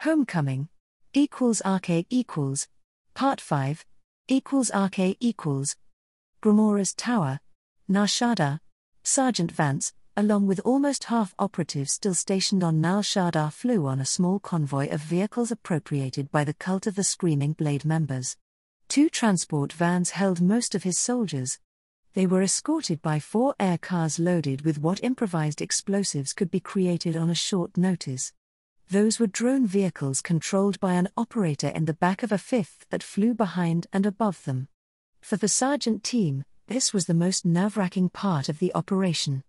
Homecoming equals RK equals. Part 5 equals RK equals. Gramora's Tower, Nar Shaddaa. Sergeant Vance, along with almost half operatives still stationed on Nar Shaddaa, flew on a small convoy of vehicles appropriated by the Cult of the Screaming Blade members. 2 transport vans held most of his soldiers. They were escorted by 4 air cars loaded with what improvised explosives could be created on a short notice. Those were drone vehicles controlled by an operator in the back of a 5th that flew behind and above them. For the sergeant team, this was the most nerve-wracking part of the operation.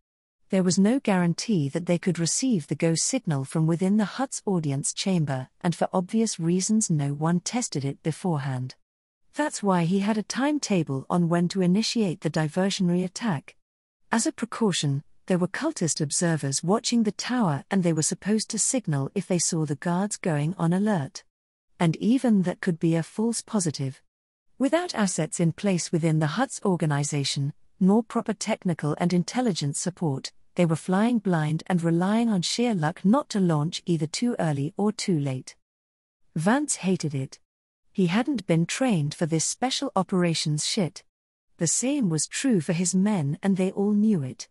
There was no guarantee that they could receive the go signal from within the hut's audience chamber, and for obvious reasons no one tested it beforehand. That's why he had a timetable on when to initiate the diversionary attack. As a precaution, there were cultist observers watching the tower, and they were supposed to signal if they saw the guards going on alert. And even that could be a false positive. Without assets in place within the hut's organization, nor proper technical and intelligence support, they were flying blind and relying on sheer luck not to launch either too early or too late. Vance hated it. He hadn't been trained for this special operations shit. The same was true for his men, and they all knew it.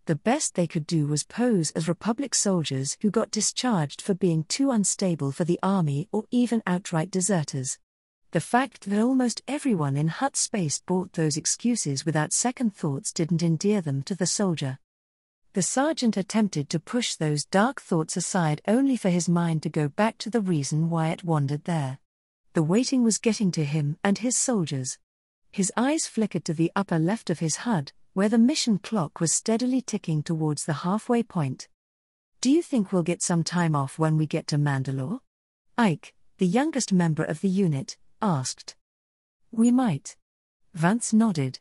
The best they could do was pose as Republic soldiers who got discharged for being too unstable for the army or even outright deserters. The fact that almost everyone in hut space bought those excuses without second thoughts didn't endear them to the soldier. The sergeant attempted to push those dark thoughts aside only for his mind to go back to the reason why it wandered there. The waiting was getting to him and his soldiers. His eyes flickered to the upper left of his HUD, where the mission clock was steadily ticking towards the halfway point. "Do you think we'll get some time off when we get to Mandalore?" Ike, the youngest member of the unit, asked. "We might." Vance nodded.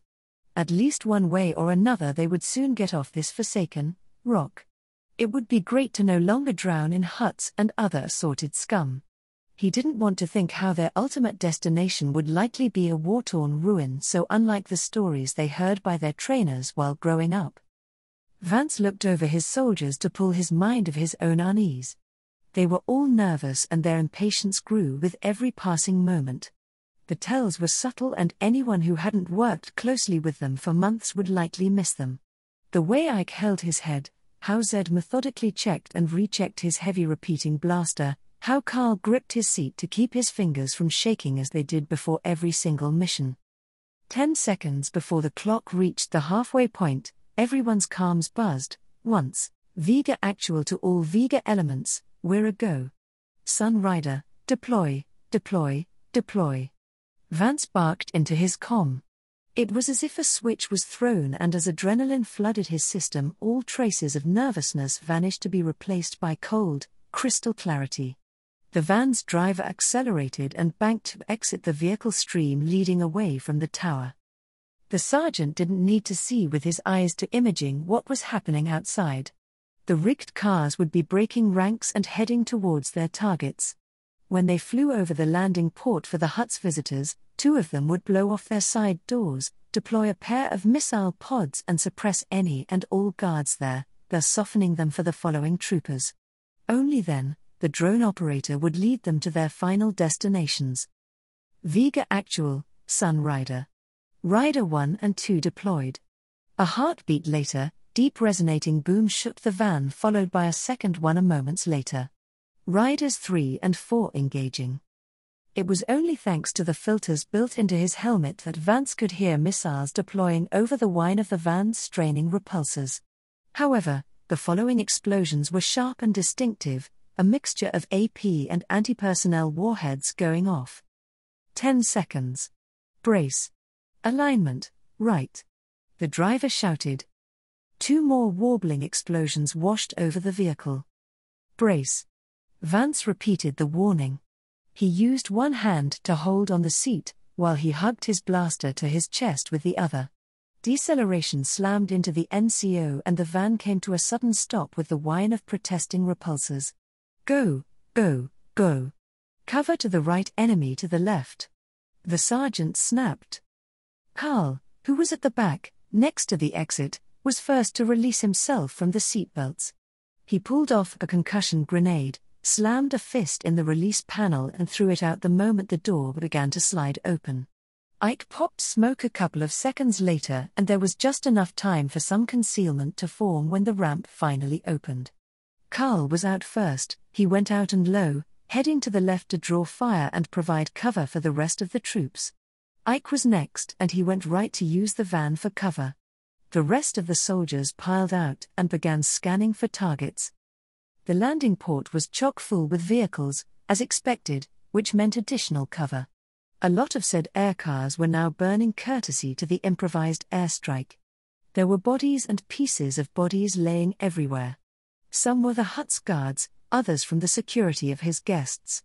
At least one way or another they would soon get off this forsaken rock. It would be great to no longer drown in huts and other assorted scum. He didn't want to think how their ultimate destination would likely be a war-torn ruin so unlike the stories they heard by their trainers while growing up. Vance looked over his soldiers to pull his mind of his own unease. They were all nervous and their impatience grew with every passing moment. The tells were subtle and anyone who hadn't worked closely with them for months would likely miss them. The way Ike held his head, how Zed methodically checked and rechecked his heavy repeating blaster, how Carl gripped his seat to keep his fingers from shaking as they did before every single mission. 10 seconds before the clock reached the halfway point, everyone's calms buzzed. Once, Vega actual to all Vega elements, we're a go. Sun Rider, deploy, deploy, deploy. Vance barked into his comm. It was as if a switch was thrown and as adrenaline flooded his system all traces of nervousness vanished to be replaced by cold, crystal clarity. The van's driver accelerated and banked to exit the vehicle stream leading away from the tower. The sergeant didn't need to see with his eyes to imaging what was happening outside. The rigged cars would be breaking ranks and heading towards their targets. When they flew over the landing port for the hut's visitors, 2 of them would blow off their side doors, deploy a pair of missile pods and suppress any and all guards there, thus softening them for the following troopers. Only then, the drone operator would lead them to their final destinations. Vega actual, Sun Rider. Rider 1 and 2 deployed. A heartbeat later, deep resonating boom shook the van followed by a second one a moments later. Riders 3 and 4 engaging. It was only thanks to the filters built into his helmet that Vance could hear missiles deploying over the whine of the van's straining repulsors. However, the following explosions were sharp and distinctive, a mixture of AP and anti-personnel warheads going off. 10 seconds. Brace. Alignment, right. The driver shouted. 2 more warbling explosions washed over the vehicle. Brace. Vance repeated the warning. He used one hand to hold on the seat, while he hugged his blaster to his chest with the other. Deceleration slammed into the NCO and the van came to a sudden stop with the whine of protesting repulsors. Go, go, go. Cover to the right, enemy to the left. The sergeant snapped. Carl, who was at the back, next to the exit, was first to release himself from the seatbelts. He pulled off a concussion grenade, slammed a fist in the release panel and threw it out the moment the door began to slide open. Ike popped smoke a couple of seconds later, and there was just enough time for some concealment to form when the ramp finally opened. Carl was out first. He went out and low, heading to the left to draw fire and provide cover for the rest of the troops. Ike was next, and he went right to use the van for cover. The rest of the soldiers piled out and began scanning for targets. The landing port was chock full with vehicles, as expected, which meant additional cover. A lot of said aircars were now burning courtesy to the improvised airstrike. There were bodies and pieces of bodies laying everywhere. Some were the hut's guards, others from the security of his guests.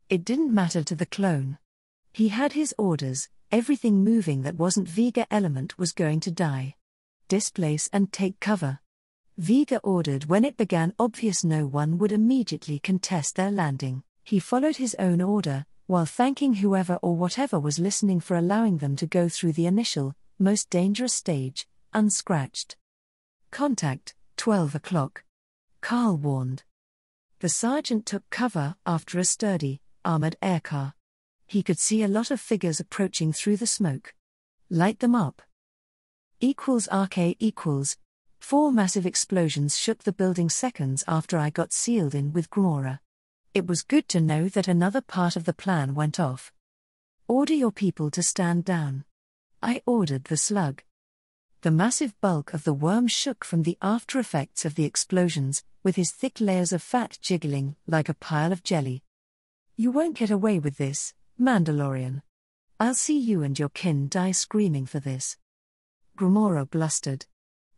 It didn't matter to the clone. He had his orders: everything moving that wasn't Vega element was going to die. Displace and take cover. Vega ordered when it began obvious no one would immediately contest their landing. He followed his own order, while thanking whoever or whatever was listening for allowing them to go through the initial, most dangerous stage, unscratched. Contact, 12 o'clock. Carl warned. The sergeant took cover after a sturdy, armored aircar. He could see a lot of figures approaching through the smoke. Light them up. RK equals. 4 massive explosions shook the building seconds after I got sealed in with Gamora. It was good to know that another part of the plan went off. Order your people to stand down. I ordered the slug. The massive bulk of the worm shook from the after effects of the explosions, with his thick layers of fat jiggling like a pile of jelly. You won't get away with this, Mandalorian. I'll see you and your kin die screaming for this. Gamora blustered.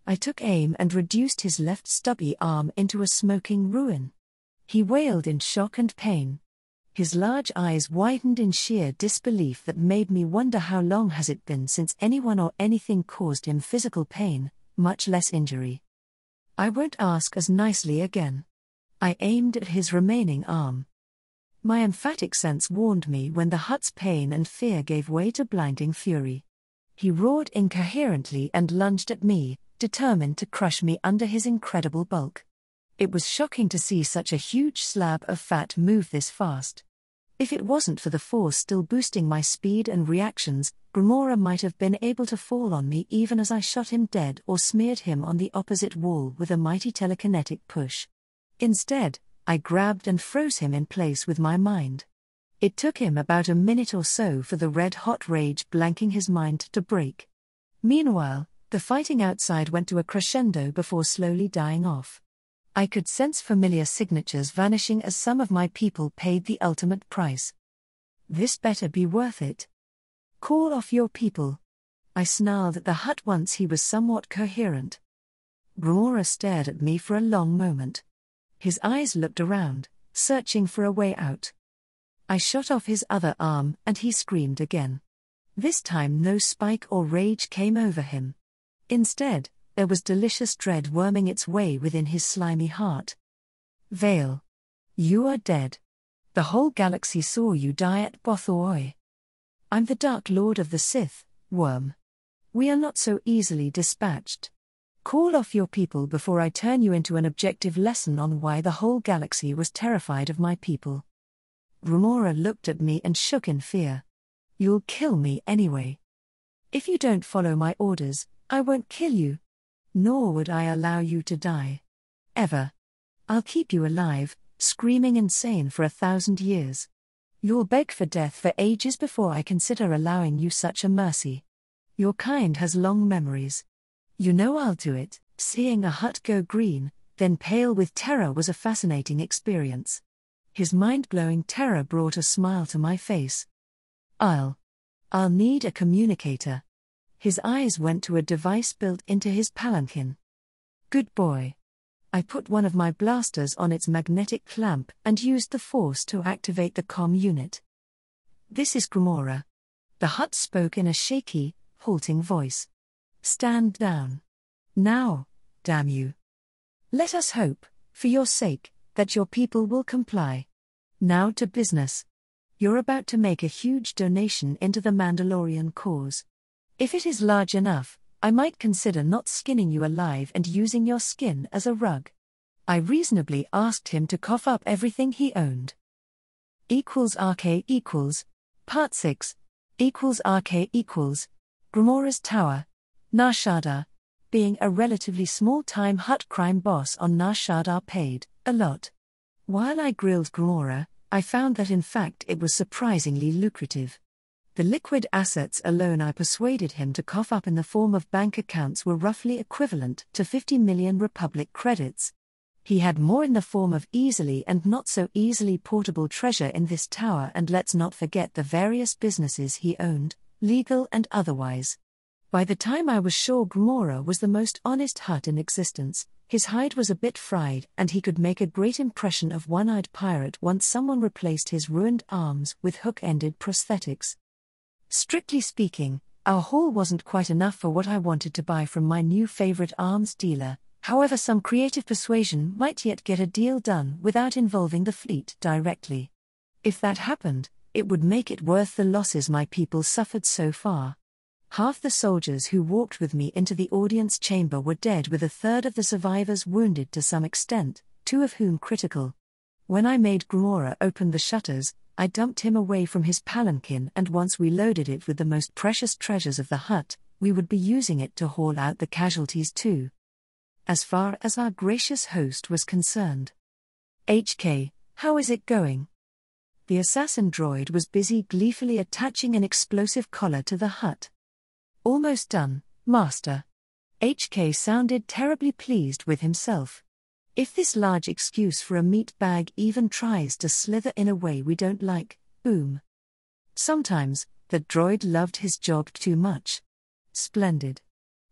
I took aim and reduced his left stubby arm into a smoking ruin. He wailed in shock and pain. His large eyes widened in sheer disbelief that made me wonder how long has it been since anyone or anything caused him physical pain, much less injury. I won't ask as nicely again. I aimed at his remaining arm. My emphatic sense warned me when the hut's pain and fear gave way to blinding fury. He roared incoherently and lunged at me, determined to crush me under his incredible bulk. It was shocking to see such a huge slab of fat move this fast. If it wasn't for the force still boosting my speed and reactions, Gamora might have been able to fall on me even as I shot him dead or smeared him on the opposite wall with a mighty telekinetic push. Instead, I grabbed and froze him in place with my mind. It took him about a minute or so for the red-hot rage blanking his mind to break. Meanwhile, the fighting outside went to a crescendo before slowly dying off. I could sense familiar signatures vanishing as some of my people paid the ultimate price. This better be worth it. Call off your people. I snarled at the hut once he was somewhat coherent. Gamora stared at me for a long moment. His eyes looked around, searching for a way out. I shot off his other arm and he screamed again. This time no spike or rage came over him. Instead, there was delicious dread worming its way within his slimy heart. Vale. You are dead. The whole galaxy saw you die at Bothoi. I'm the Dark Lord of the Sith, Worm. We are not so easily dispatched. Call off your people before I turn you into an objective lesson on why the whole galaxy was terrified of my people. Gamora looked at me and shook in fear. You'll kill me anyway. If you don't follow my orders, I won't kill you. Nor would I allow you to die. Ever. I'll keep you alive, screaming insane for 1,000 years. You'll beg for death for ages before I consider allowing you such a mercy. Your kind has long memories. You know I'll do it. Seeing a hut go green, then pale with terror was a fascinating experience. His mind-blowing terror brought a smile to my face. I'll need a communicator. His eyes went to a device built into his palanquin. Good boy. I put one of my blasters on its magnetic clamp and used the force to activate the comm unit. This is Gamora. The hut spoke in a shaky, halting voice. Stand down. Now, damn you. Let us hope, for your sake, that your people will comply. Now to business. You're about to make a huge donation into the Mandalorian cause. If it is large enough, I might consider not skinning you alive and using your skin as a rug. I reasonably asked him to cough up everything he owned. RK equals. Part 6. RK equals. Gramora's Tower. Nar Shaddaa. Being a relatively small-time Hutt crime boss on Nar Shaddaa paid a lot. While I grilled Gramora, I found that in fact it was surprisingly lucrative. The liquid assets alone I persuaded him to cough up in the form of bank accounts were roughly equivalent to 50 million Republic credits. He had more in the form of easily and not so easily portable treasure in this tower, and let's not forget the various businesses he owned, legal and otherwise. By the time I was sure Gramora was the most honest Hutt in existence, his hide was a bit fried and he could make a great impression of one-eyed pirate once someone replaced his ruined arms with hook-ended prosthetics. Strictly speaking, our haul wasn't quite enough for what I wanted to buy from my new favorite arms dealer. However, some creative persuasion might yet get a deal done without involving the fleet directly. If that happened, it would make it worth the losses my people suffered so far. Half the soldiers who walked with me into the audience chamber were dead, with a third of the survivors wounded to some extent, 2 of whom critical. When I made Gramora open the shutters, I dumped him away from his palanquin, and once we loaded it with the most precious treasures of the Hutt, we would be using it to haul out the casualties too. As far as our gracious host was concerned. HK, how is it going? The assassin droid was busy gleefully attaching an explosive collar to the Hutt. Almost done, Master. HK sounded terribly pleased with himself. If this large excuse for a meat bag even tries to slither in a way we don't like, boom. Sometimes, the droid loved his job too much. Splendid.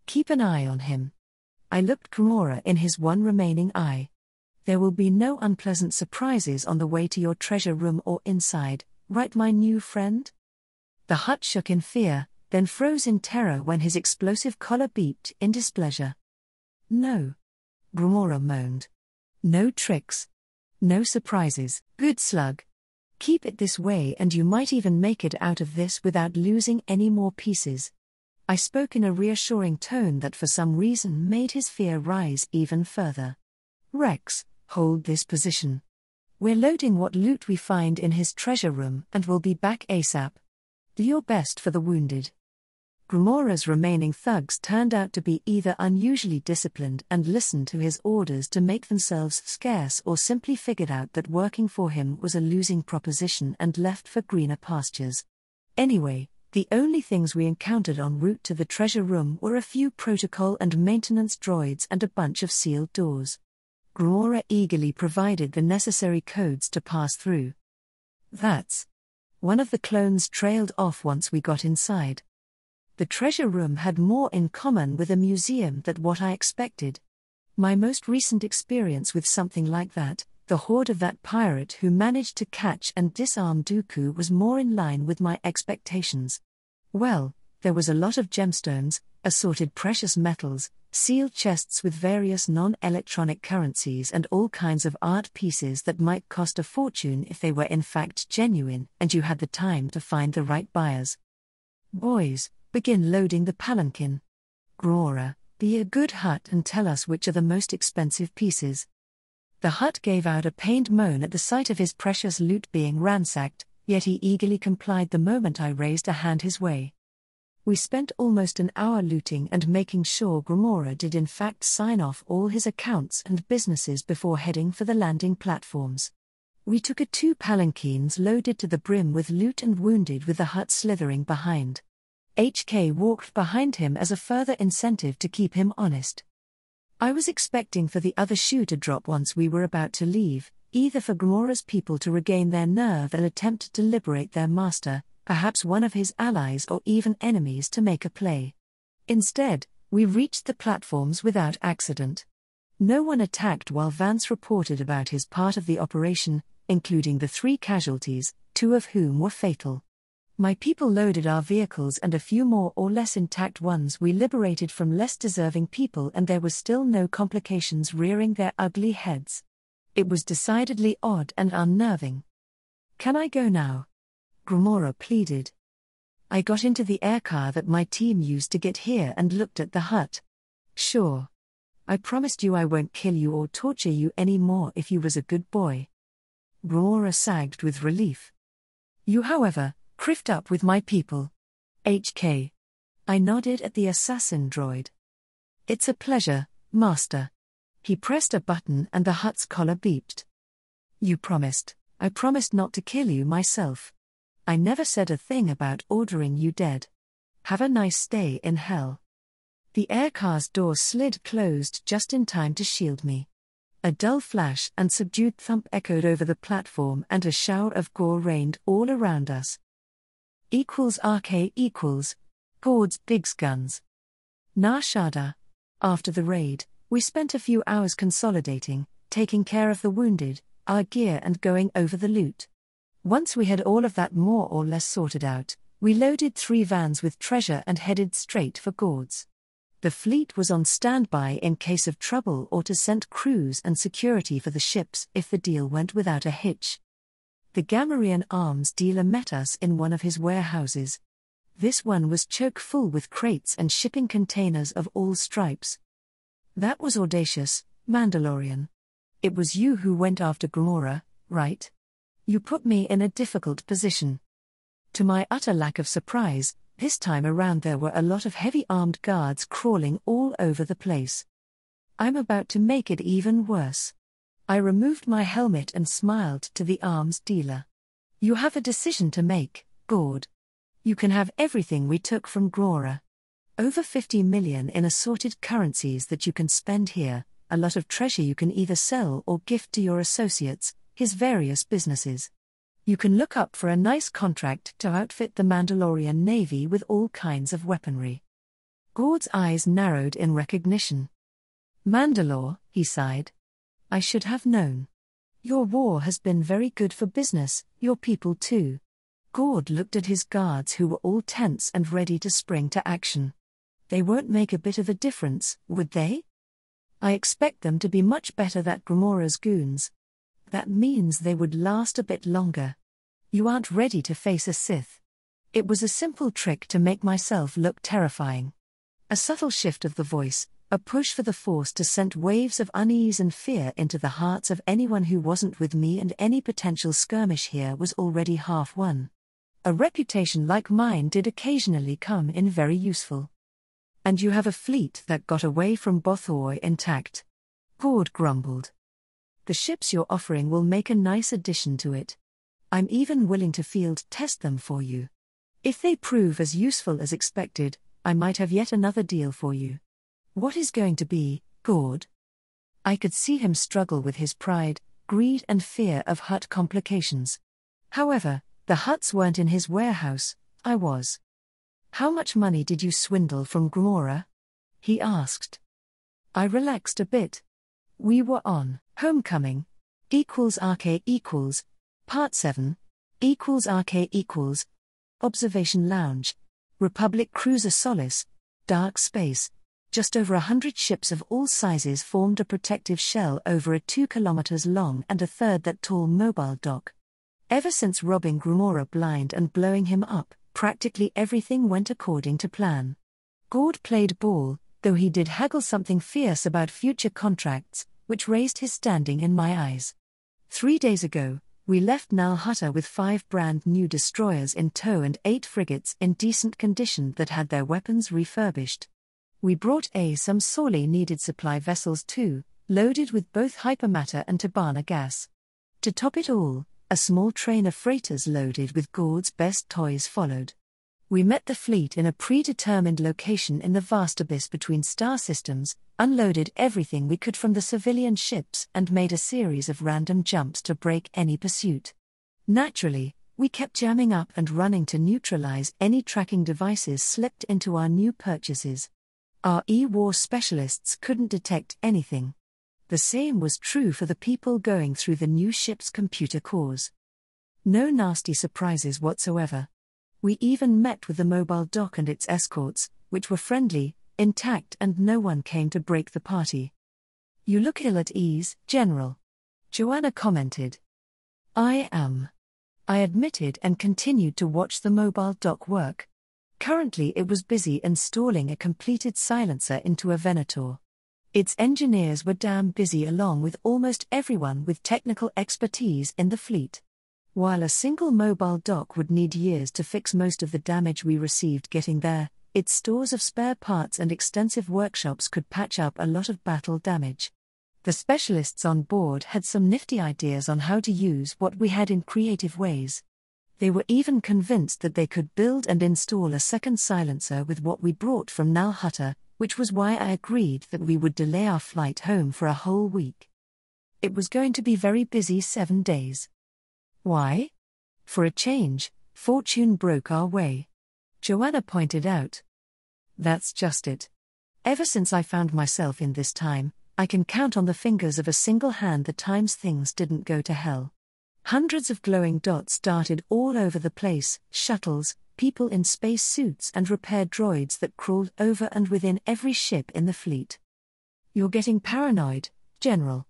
Keep an eye on him. I looked Gramora in his one remaining eye. There will be no unpleasant surprises on the way to your treasure room or inside, right, my new friend? The Hutt shook in fear, then froze in terror when his explosive collar beeped in displeasure. No. Gramora moaned. No tricks. No surprises. Good slug. Keep it this way and you might even make it out of this without losing any more pieces. I spoke in a reassuring tone that for some reason made his fear rise even further. Rex, hold this position. We're loading what loot we find in his treasure room and we'll be back ASAP. Do your best for the wounded. Gramora's remaining thugs turned out to be either unusually disciplined and listened to his orders to make themselves scarce, or simply figured out that working for him was a losing proposition and left for greener pastures. Anyway, the only things we encountered en route to the treasure room were a few protocol and maintenance droids and a bunch of sealed doors. Gramora eagerly provided the necessary codes to pass through. That's. One of the clones trailed off once we got inside. The treasure room had more in common with a museum than what I expected. My most recent experience with something like that, the horde of that pirate who managed to catch and disarm Dooku, was more in line with my expectations. Well, there was a lot of gemstones, assorted precious metals, sealed chests with various non-electronic currencies, and all kinds of art pieces that might cost a fortune if they were in fact genuine, and you had the time to find the right buyers. Boys, begin loading the palanquin. Gramora, be a good Hutt and tell us which are the most expensive pieces. The Hutt gave out a pained moan at the sight of his precious loot being ransacked, yet he eagerly complied the moment I raised a hand his way. We spent almost an hour looting and making sure Gramora did in fact sign off all his accounts and businesses before heading for the landing platforms. We took 2 palanquins loaded to the brim with loot and wounded, with the Hutt slithering behind. HK walked behind him as a further incentive to keep him honest. I was expecting for the other shoe to drop once we were about to leave, either for Gramora's people to regain their nerve and attempt to liberate their master, perhaps one of his allies, or even enemies to make a play. Instead, we reached the platforms without accident. No one attacked while Vance reported about his part of the operation, including the 3 casualties, 2 of whom were fatal. My people loaded our vehicles and a few more or less intact ones we liberated from less deserving people, and there was still no complications rearing their ugly heads. It was decidedly odd and unnerving. Can I go now? Gramora pleaded. I got into the aircar that my team used to get here and looked at the Hutt. Sure. I promised you I won't kill you or torture you any more if you was a good boy. Gromora sagged with relief. You, however, criffed up with my people. HK. I nodded at the assassin droid. It's a pleasure, Master. He pressed a button and the Hutt's collar beeped. You promised. I promised not to kill you myself. I never said a thing about ordering you dead. Have a nice stay in hell. The aircar's door slid closed just in time to shield me. A dull flash and subdued thump echoed over the platform and a shower of gore rained all around us. RK Gord's Big's guns. Nar Shaddaa. After the raid, we spent a few hours consolidating, taking care of the wounded, our gear and going over the loot. Once we had all of that more or less sorted out, we loaded 3 vans with treasure and headed straight for Gord's. The fleet was on standby in case of trouble or to send crews and security for the ships if the deal went without a hitch. The Gamorrean arms dealer met us in one of his warehouses. This one was choke full with crates and shipping containers of all stripes. That was audacious, Mandalorian. It was you who went after Gromora, right? You put me in a difficult position. To my utter lack of surprise, this time around there were a lot of heavy armed guards crawling all over the place. I'm about to make it even worse. I removed my helmet and smiled to the arms dealer. You have a decision to make, Gord. You can have everything we took from Gromora. Over 50 million in assorted currencies that you can spend here, a lot of treasure you can either sell or gift to your associates, his various businesses. You can look up for a nice contract to outfit the Mandalorian Navy with all kinds of weaponry. Gord's eyes narrowed in recognition. Mandalore, he sighed. I should have known. Your war has been very good for business, your people too. Gord looked at his guards who were all tense and ready to spring to action. They won't make a bit of a difference, would they? I expect them to be much better than Gromora's goons. That means they would last a bit longer. You aren't ready to face a Sith. It was a simple trick to make myself look terrifying. A subtle shift of the voice, a push for the Force to send waves of unease and fear into the hearts of anyone who wasn't with me, and any potential skirmish here was already half won. A reputation like mine did occasionally come in very useful. And you have a fleet that got away from Bothor intact. Gord grumbled. The ships you're offering will make a nice addition to it. I'm even willing to field test them for you. If they prove as useful as expected, I might have yet another deal for you. What is going to be, Gord? I could see him struggle with his pride, greed and fear of Hutt complications. However, the Hutts weren't in his warehouse, I was. How much money did you swindle from Gromora? He asked. I relaxed a bit. We were on Homecoming. RK Part 7. RK Observation Lounge. Republic Cruiser Solace. Dark space. Just over 100 ships of all sizes formed a protective shell over a 2 kilometers long and a third that tall mobile dock. Ever since robbing Gromora blind and blowing him up, practically everything went according to plan. Gord played ball, though he did haggle something fierce about future contracts, which raised his standing in my eyes. 3 days ago, we left Nal Hutta with 5 brand new destroyers in tow and 8 frigates in decent condition that had their weapons refurbished. We brought some sorely needed supply vessels too, loaded with both hypermatter and Tabana gas. To top it all, a small train of freighters loaded with Gord's best toys followed. We met the fleet in a predetermined location in the vast abyss between star systems, unloaded everything we could from the civilian ships and made a series of random jumps to break any pursuit. Naturally, we kept jamming up and running to neutralize any tracking devices slipped into our new purchases. Our E-War specialists couldn't detect anything. The same was true for the people going through the new ship's computer cores. No nasty surprises whatsoever. We even met with the mobile dock and its escorts, which were friendly, intact, and no one came to break the party. You look ill at ease, General. Joanna commented. I am. I admitted and continued to watch the mobile dock work. Currently it was busy installing a completed silencer into a Venator. Its engineers were damn busy along with almost everyone with technical expertise in the fleet. While a single mobile dock would need years to fix most of the damage we received getting there, its stores of spare parts and extensive workshops could patch up a lot of battle damage. The specialists on board had some nifty ideas on how to use what we had in creative ways. They were even convinced that they could build and install a second silencer with what we brought from Nal Hutta, which was why I agreed that we would delay our flight home for a whole week. It was going to be very busy 7 days. Why? For a change, fortune broke our way. Joanna pointed out. That's just it. Ever since I found myself in this time, I can count on the fingers of a single hand the times things didn't go to hell. Hundreds of glowing dots darted all over the place, shuttles, people in space suits and repair droids that crawled over and within every ship in the fleet. You're getting paranoid, General.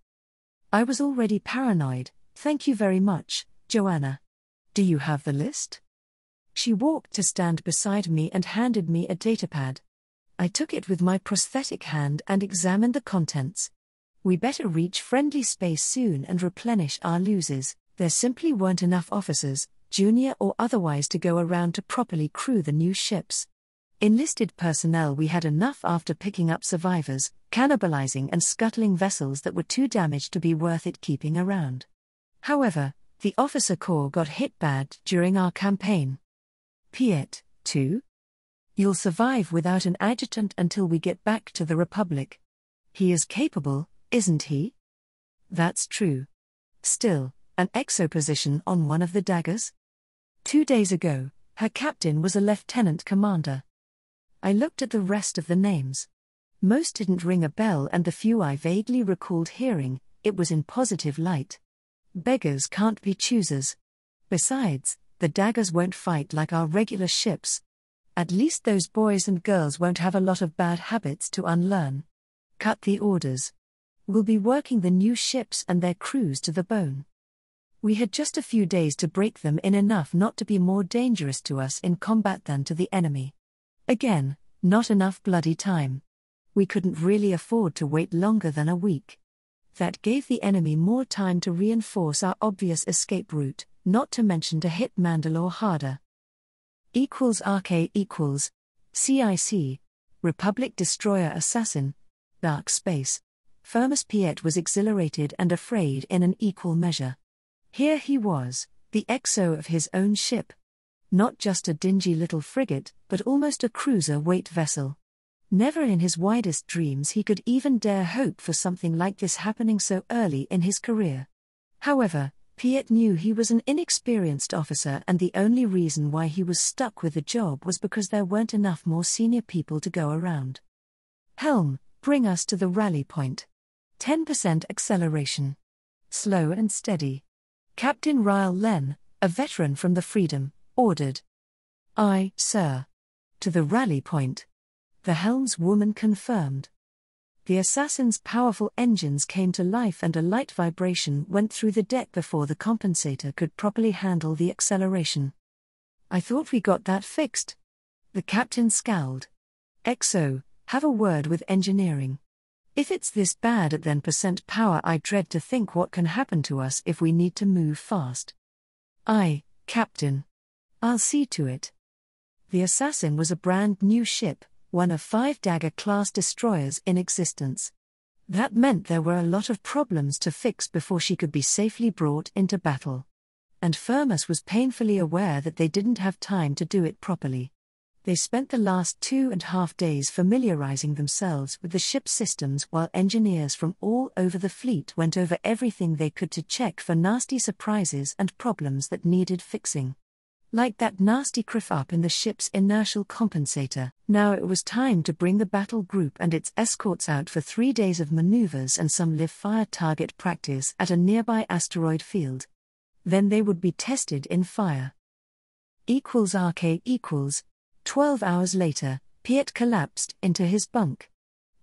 I was already paranoid, thank you very much, Joanna. Do you have the list? She walked to stand beside me and handed me a datapad. I took it with my prosthetic hand and examined the contents. We better reach friendly space soon and replenish our losses. There simply weren't enough officers, junior or otherwise, to go around to properly crew the new ships. Enlisted personnel we had enough after picking up survivors, cannibalizing and scuttling vessels that were too damaged to be worth it keeping around. However, the officer corps got hit bad during our campaign. Piet, too? You'll survive without an adjutant until we get back to the Republic. He is capable, isn't he? That's true. Still, an exo position on one of the daggers? 2 days ago, her captain was a lieutenant commander. I looked at the rest of the names. Most didn't ring a bell, and the few I vaguely recalled hearing, it was in positive light. Beggars can't be choosers. Besides, the daggers won't fight like our regular ships. At least those boys and girls won't have a lot of bad habits to unlearn. Cut the orders. We'll be working the new ships and their crews to the bone. We had just a few days to break them in, enough not to be more dangerous to us in combat than to the enemy. Again, not enough bloody time. We couldn't really afford to wait longer than a week. That gave the enemy more time to reinforce our obvious escape route, not to mention to hit Mandalore harder. RK equals CIC, Republic Destroyer Assassin, Dark Space. Firmus Piet was exhilarated and afraid in an equal measure. Here he was, the XO of his own ship. Not just a dingy little frigate, but almost a cruiser-weight vessel. Never in his widest dreams he could even dare hope for something like this happening so early in his career. However, Piet knew he was an inexperienced officer, and the only reason why he was stuck with the job was because there weren't enough more senior people to go around. Helm, bring us to the rally point. 10% acceleration. Slow and steady. Captain Ryle Len, a veteran from the Freedom, ordered. Aye, sir. To the rally point. The helmswoman confirmed. The assassin's powerful engines came to life and a light vibration went through the deck before the compensator could properly handle the acceleration. I thought we got that fixed. The captain scowled. XO, have a word with engineering. If it's this bad at then % power, I dread to think what can happen to us if we need to move fast. Aye, Captain. I'll see to it. The Assassin was a brand new ship, one of 5 Dagger-class destroyers in existence. That meant there were a lot of problems to fix before she could be safely brought into battle. And Firmus was painfully aware that they didn't have time to do it properly. They spent the last 2.5 days familiarizing themselves with the ship's systems, while engineers from all over the fleet went over everything they could to check for nasty surprises and problems that needed fixing. Like that nasty criff up in the ship's inertial compensator, now it was time to bring the battle group and its escorts out for 3 days of maneuvers and some live-fire target practice at a nearby asteroid field. Then they would be tested in fire. RK equals 12 hours later, Piet collapsed into his bunk.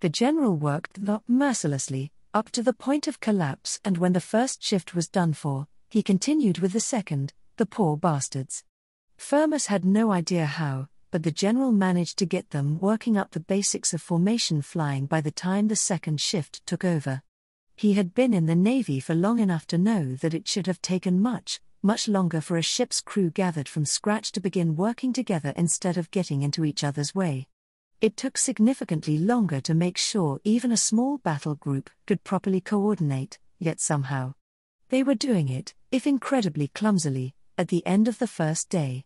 The general worked mercilessly, up to the point of collapse, and when the first shift was done for, he continued with the second, the poor bastards. Firmus had no idea how, but the general managed to get them working up the basics of formation flying by the time the second shift took over. He had been in the Navy for long enough to know that it should have taken much longer for a ship's crew gathered from scratch to begin working together instead of getting into each other's way. It took significantly longer to make sure even a small battle group could properly coordinate, yet somehow they were doing it, if incredibly clumsily, at the end of the first day.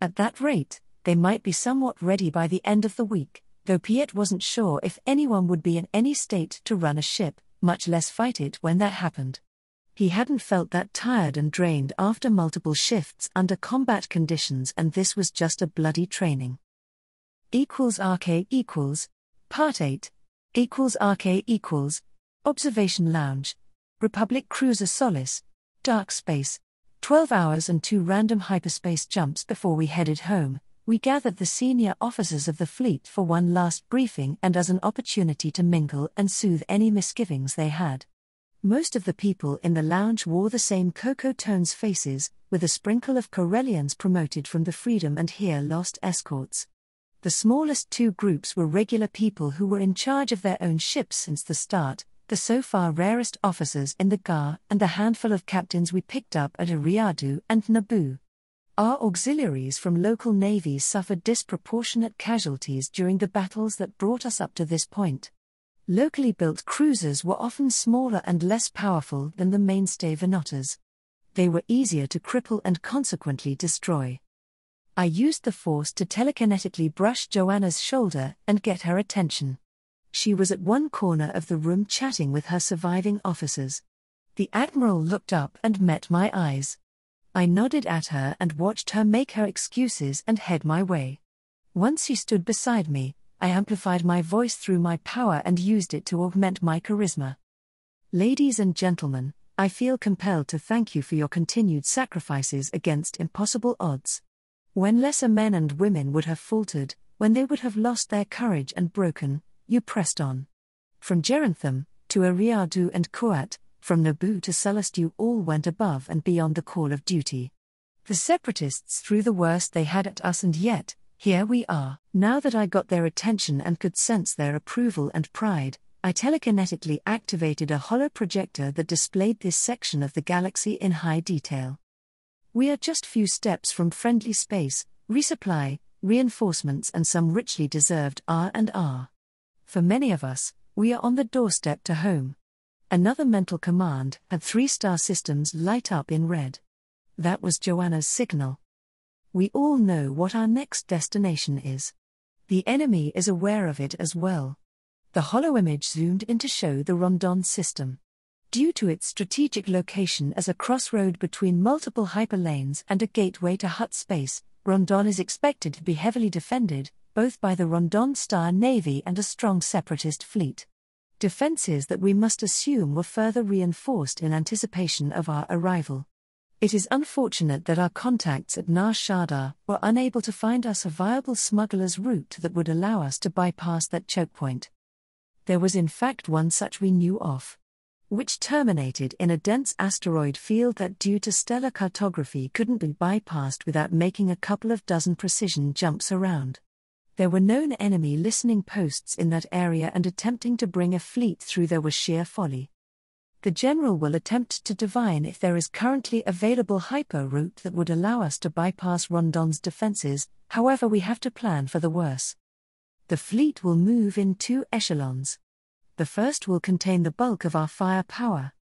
At that rate, they might be somewhat ready by the end of the week, though Piet wasn't sure if anyone would be in any state to run a ship, much less fight it when that happened. He hadn't felt that tired and drained after multiple shifts under combat conditions, and this was just a bloody training. =RK=, Part 8, =RK=, Observation Lounge, Republic Cruiser Solace, Dark Space, 12 hours and 2 random hyperspace jumps before we headed home. We gathered the senior officers of the fleet for one last briefing and as an opportunity to mingle and soothe any misgivings they had. Most of the people in the lounge wore the same cocoa tones faces, with a sprinkle of Corellians promoted from the Freedom and here lost escorts. The smallest two groups were regular people who were in charge of their own ships since the start, the so far rarest officers in the GAR and the handful of captains we picked up at Eriadu and Naboo. Our auxiliaries from local navies suffered disproportionate casualties during the battles that brought us up to this point. Locally built cruisers were often smaller and less powerful than the mainstay Venottas. They were easier to cripple and consequently destroy. I used the Force to telekinetically brush Joanna's shoulder and get her attention. She was at one corner of the room chatting with her surviving officers. The Admiral looked up and met my eyes. I nodded at her and watched her make her excuses and head my way. Once she stood beside me, I amplified my voice through my power and used it to augment my charisma. Ladies and gentlemen, I feel compelled to thank you for your continued sacrifices against impossible odds. When lesser men and women would have faltered, when they would have lost their courage and broken, you pressed on. From Gerentham to Eriadu and Kuat, from Naboo to Sullust, you all went above and beyond the call of duty. The Separatists threw the worst they had at us, and yet, here we are. Now that I got their attention and could sense their approval and pride, I telekinetically activated a holo projector that displayed this section of the galaxy in high detail. We are just few steps from friendly space, resupply, reinforcements and some richly deserved R&R. For many of us, we are on the doorstep to home. Another mental command had 3-star systems light up in red. That was Joanna's signal. We all know what our next destination is. The enemy is aware of it as well. The holoimage zoomed in to show the Rondon system. Due to its strategic location as a crossroad between multiple hyperlanes and a gateway to Hutt space, Rondon is expected to be heavily defended, both by the Rondon Star Navy and a strong separatist fleet. Defenses that we must assume were further reinforced in anticipation of our arrival. It is unfortunate that our contacts at Nar Shaddaa were unable to find us a viable smuggler's route that would allow us to bypass that choke point. There was in fact one such we knew of, which terminated in a dense asteroid field that due to stellar cartography couldn't be bypassed without making a couple of dozen precision jumps around. There were known enemy listening posts in that area, and attempting to bring a fleet through there was sheer folly. The General will attempt to divine if there is currently available hyper route that would allow us to bypass Rondon's defenses, however we have to plan for the worse. The fleet will move in 2 echelons. The first will contain the bulk of our firepower.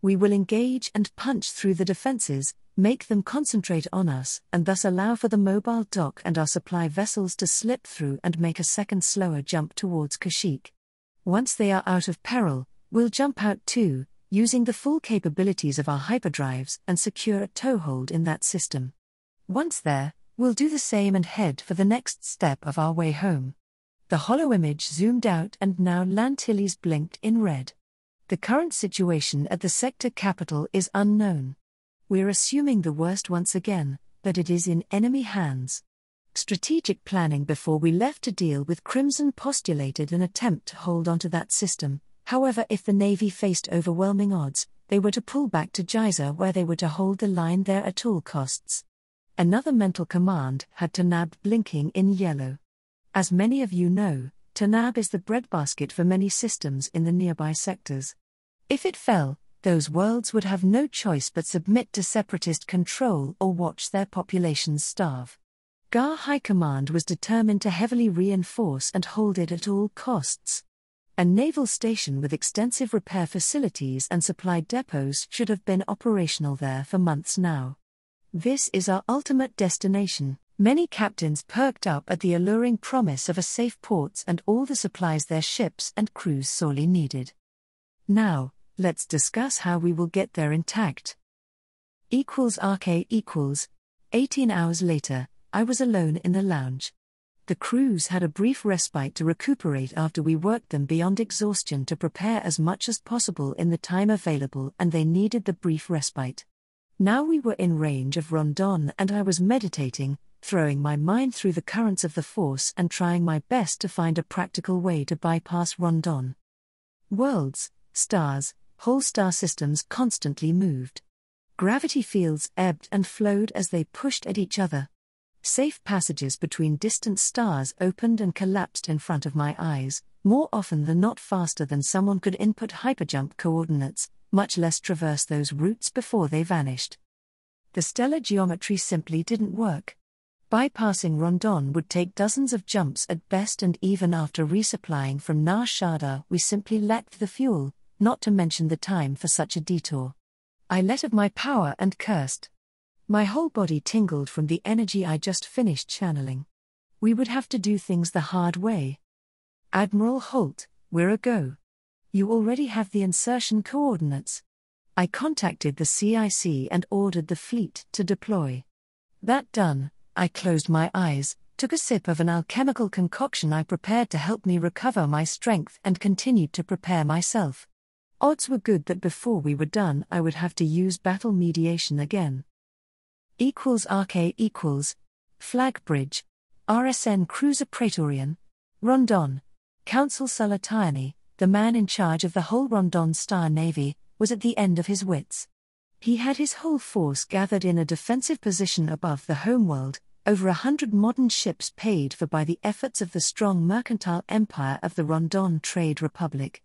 We will engage and punch through the defenses, make them concentrate on us, and thus allow for the mobile dock and our supply vessels to slip through and make a second slower jump towards Kashyyyk. Once they are out of peril, we'll jump out too, using the full capabilities of our hyperdrives and secure a toehold in that system. Once there, we'll do the same and head for the next step of our way home. The holoimage zoomed out and now Lantilles blinked in red. The current situation at the sector capital is unknown. We're assuming the worst once again, that it is in enemy hands. Strategic planning before we left to deal with Crimson postulated an attempt to hold onto that system. However, if the Navy faced overwhelming odds, they were to pull back to Giza, where they were to hold the line there at all costs. Another mental command had Tanab blinking in yellow. As many of you know, Tanab is the breadbasket for many systems in the nearby sectors. If it fell, those worlds would have no choice but submit to separatist control or watch their populations starve. GAR High Command was determined to heavily reinforce and hold it at all costs. A naval station with extensive repair facilities and supply depots should have been operational there for months now. This is our ultimate destination. Many captains perked up at the alluring promise of a safe ports and all the supplies their ships and crews sorely needed. Now, let's discuss how we will get there intact. RK equals. 18 hours later, I was alone in the lounge. The crews had a brief respite to recuperate after we worked them beyond exhaustion to prepare as much as possible in the time available, and they needed the brief respite. Now we were in range of Rondon and I was meditating, throwing my mind through the currents of the Force and trying my best to find a practical way to bypass Rondon. Worlds, stars, whole star systems constantly moved. Gravity fields ebbed and flowed as they pushed at each other. Safe passages between distant stars opened and collapsed in front of my eyes, more often than not faster than someone could input hyperjump coordinates, much less traverse those routes before they vanished. The stellar geometry simply didn't work. Bypassing Rondon would take dozens of jumps at best, and even after resupplying from Nar Shaddaa we simply lacked the fuel, not to mention the time for such a detour. I let of my power and cursed. My whole body tingled from the energy I just finished channeling. We would have to do things the hard way. Admiral Holt, we're a go. You already have the insertion coordinates. I contacted the CIC and ordered the fleet to deploy. That done, I closed my eyes, took a sip of an alchemical concoction I prepared to help me recover my strength, and continued to prepare myself. Odds were good that before we were done I would have to use battle mediation again. RK equals. Flag Bridge. RSN Cruiser Praetorian. Rondon. Council Salatiani, the man in charge of the whole Rondon Star Navy, was at the end of his wits. He had his whole force gathered in a defensive position above the homeworld, over 100 modern ships paid for by the efforts of the strong mercantile empire of the Rondon Trade Republic.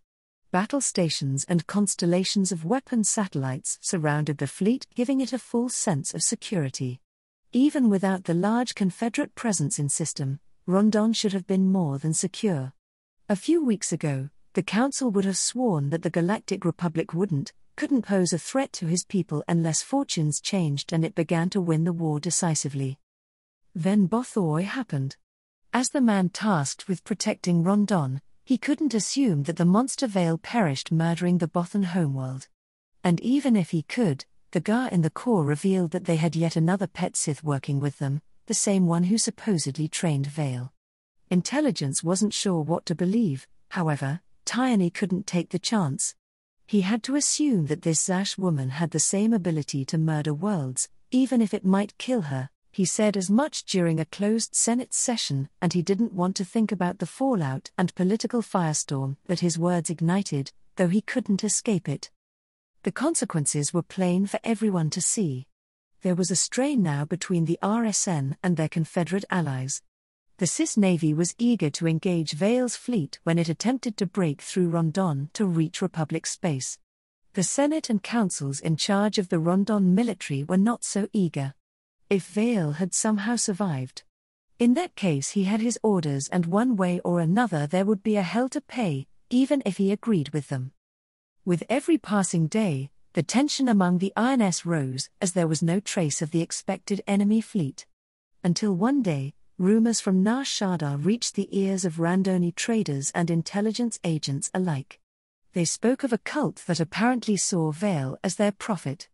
Battle stations and constellations of weapon satellites surrounded the fleet, giving it a full sense of security. Even without the large Confederate presence in system, Rondon should have been more than secure. A few weeks ago, the Council would have sworn that the Galactic Republic couldn't pose a threat to his people unless fortunes changed and it began to win the war decisively. Then Bothoi happened. As the man tasked with protecting Rondon, he couldn't assume that the monster Veil perished murdering the Bothan homeworld. And even if he could, the GAR in the core revealed that they had yet another pet Sith working with them, the same one who supposedly trained Veil. Intelligence wasn't sure what to believe, however, Tyone couldn't take the chance. He had to assume that this Zash woman had the same ability to murder worlds, even if it might kill her. He said as much during a closed Senate session, and he didn't want to think about the fallout and political firestorm that his words ignited, though he couldn't escape it. The consequences were plain for everyone to see. There was a strain now between the RSN and their Confederate allies. The Cis Navy was eager to engage Veil's fleet when it attempted to break through Rondon to reach Republic space. The Senate and councils in charge of the Rondon military were not so eager. If Veil had somehow survived. In that case he had his orders, and one way or another there would be a hell to pay, even if he agreed with them. With every passing day, the tension among the INS rose as there was no trace of the expected enemy fleet. Until one day, rumors from Nar Shaddaa reached the ears of Randoni traders and intelligence agents alike. They spoke of a cult that apparently saw Veil as their prophet.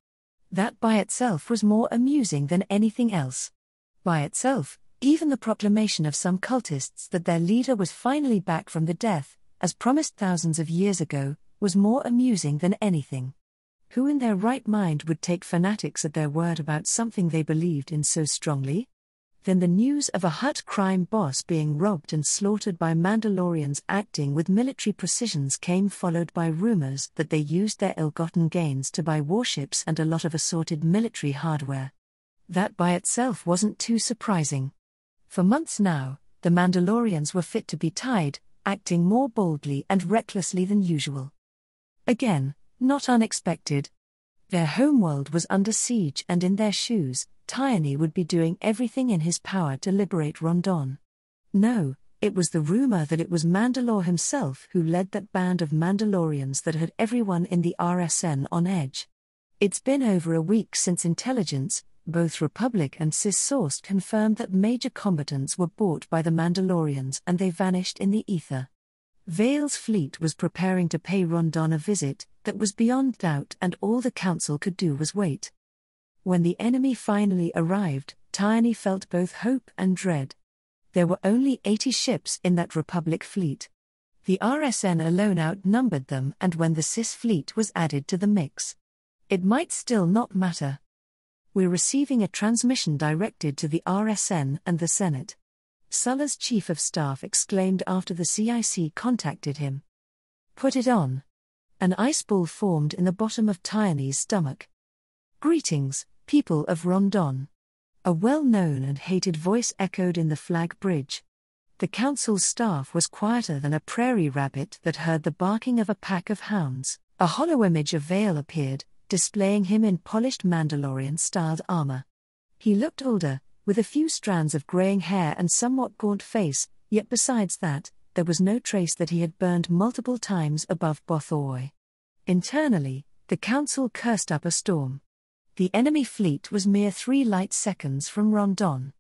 That by itself was more amusing than anything else. By itself, even the proclamation of some cultists that their leader was finally back from the death, as promised thousands of years ago, was more amusing than anything. Who in their right mind would take fanatics at their word about something they believed in so strongly? Then the news of a Hutt crime boss being robbed and slaughtered by Mandalorians acting with military precisions came, followed by rumors that they used their ill-gotten gains to buy warships and a lot of assorted military hardware. That by itself wasn't too surprising. For months now, the Mandalorians were fit to be tied, acting more boldly and recklessly than usual. Again, not unexpected. Their homeworld was under siege, and in their shoes, Tyone would be doing everything in his power to liberate Rondon. No, it was the rumor that it was Mandalore himself who led that band of Mandalorians that had everyone in the RSN on edge. It's been over a week since intelligence, both Republic and CIS-sourced, confirmed that major combatants were bought by the Mandalorians and they vanished in the ether. Vale's fleet was preparing to pay Rondon a visit that was beyond doubt, and all the council could do was wait. When the enemy finally arrived, Tyone felt both hope and dread. There were only 80 ships in that Republic fleet. The RSN alone outnumbered them, and when the CIS fleet was added to the mix, it might still not matter. We're receiving a transmission directed to the RSN and the Senate, Sulla's chief of staff exclaimed after the CIC contacted him. Put it on. An ice ball formed in the bottom of Tyone's stomach. Greetings, people of Rondon. A well-known and hated voice echoed in the flag bridge. The council's staff was quieter than a prairie rabbit that heard the barking of a pack of hounds. A hollow image of Vale appeared, displaying him in polished Mandalorian-styled armor. He looked older, with a few strands of graying hair and somewhat gaunt face, yet besides that, there was no trace that he had burned multiple times above Bothawui. Internally, the council cursed up a storm. The enemy fleet was mere 3 light seconds from Rondon.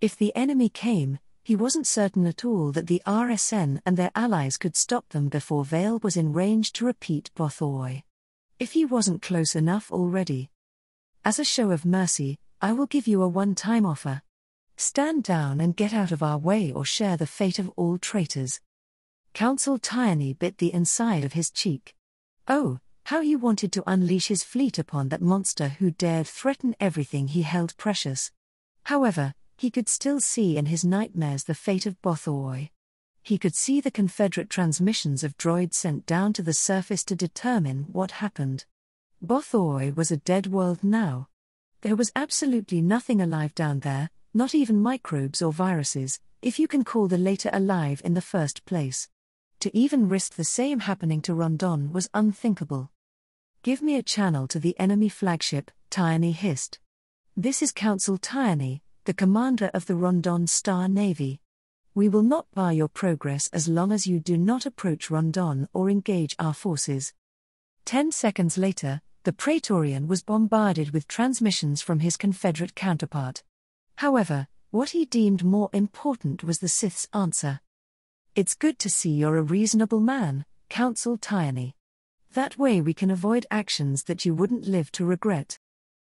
If the enemy came, he wasn't certain at all that the RSN and their allies could stop them before Vale was in range to repeat Bothawui. If he wasn't close enough already. As a show of mercy, I will give you a one-time offer. Stand down and get out of our way, or share the fate of all traitors. Council Tyone bit the inside of his cheek. Oh, how he wanted to unleash his fleet upon that monster who dared threaten everything he held precious. However, he could still see in his nightmares the fate of Bothawui. He could see the Confederate transmissions of droids sent down to the surface to determine what happened. Bothawui was a dead world now. There was absolutely nothing alive down there, not even microbes or viruses, if you can call the later alive in the first place. To even risk the same happening to Rondon was unthinkable. Give me a channel to the enemy flagship, Tyone hissed. This is Council Tyone, the commander of the Rondon Star Navy. We will not bar your progress as long as you do not approach Rondon or engage our forces. 10 seconds later, the Praetorian was bombarded with transmissions from his Confederate counterpart. However, what he deemed more important was the Sith's answer. It's good to see you're a reasonable man, Council Tyone. That way we can avoid actions that you wouldn't live to regret.